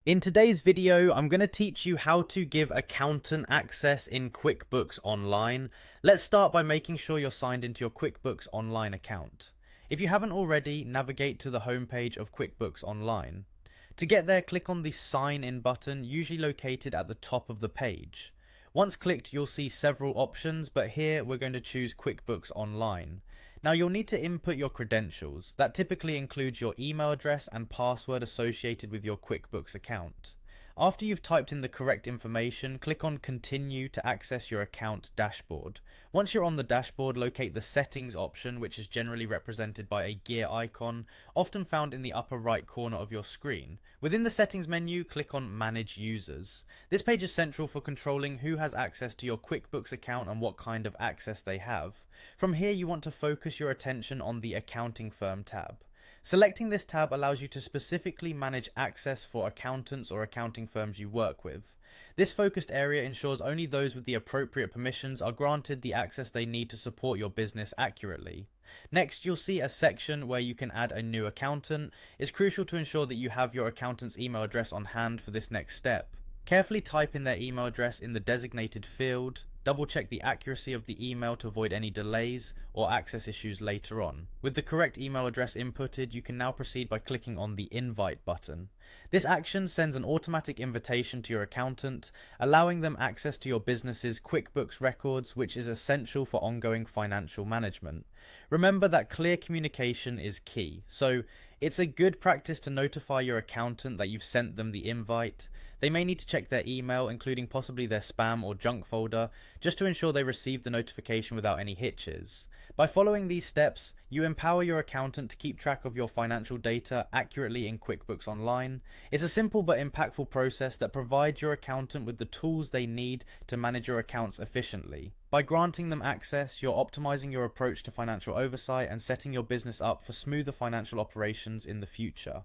In today's video, I'm going to teach you how to give accountant access in QuickBooks Online. Let's start by making sure you're signed into your QuickBooks Online account. If you haven't already, navigate to the homepage of QuickBooks Online. To get there, click on the Sign In button, usually located at the top of the page. Once clicked, you'll see several options, but here we're going to choose QuickBooks Online. Now you'll need to input your credentials. That typically includes your email address and password associated with your QuickBooks account. After you've typed in the correct information, click on Continue to access your account dashboard. Once you're on the dashboard, locate the Settings option, which is generally represented by a gear icon, often found in the upper right corner of your screen. Within the Settings menu, click on Manage Users. This page is central for controlling who has access to your QuickBooks account and what kind of access they have. From here, you want to focus your attention on the Accounting Firm tab. Selecting this tab allows you to specifically manage access for accountants or accounting firms you work with. This focused area ensures only those with the appropriate permissions are granted the access they need to support your business accurately. Next, you'll see a section where you can add a new accountant. It's crucial to ensure that you have your accountant's email address on hand for this next step. Carefully type in their email address in the designated field. Double check the accuracy of the email to avoid any delays or access issues later on. With the correct email address inputted, you can now proceed by clicking on the Invite button. This action sends an automatic invitation to your accountant, allowing them access to your business's QuickBooks records, which is essential for ongoing financial management. Remember that clear communication is key, so it's a good practice to notify your accountant that you've sent them the invite. They may need to check their email, including possibly their spam or junk folder, just to ensure they receive the notification without any hitches. By following these steps, you empower your accountant to keep track of your financial data accurately in QuickBooks Online. It's a simple but impactful process that provides your accountant with the tools they need to manage your accounts efficiently. By granting them access, you're optimizing your approach to financial oversight and setting your business up for smoother financial operations in the future.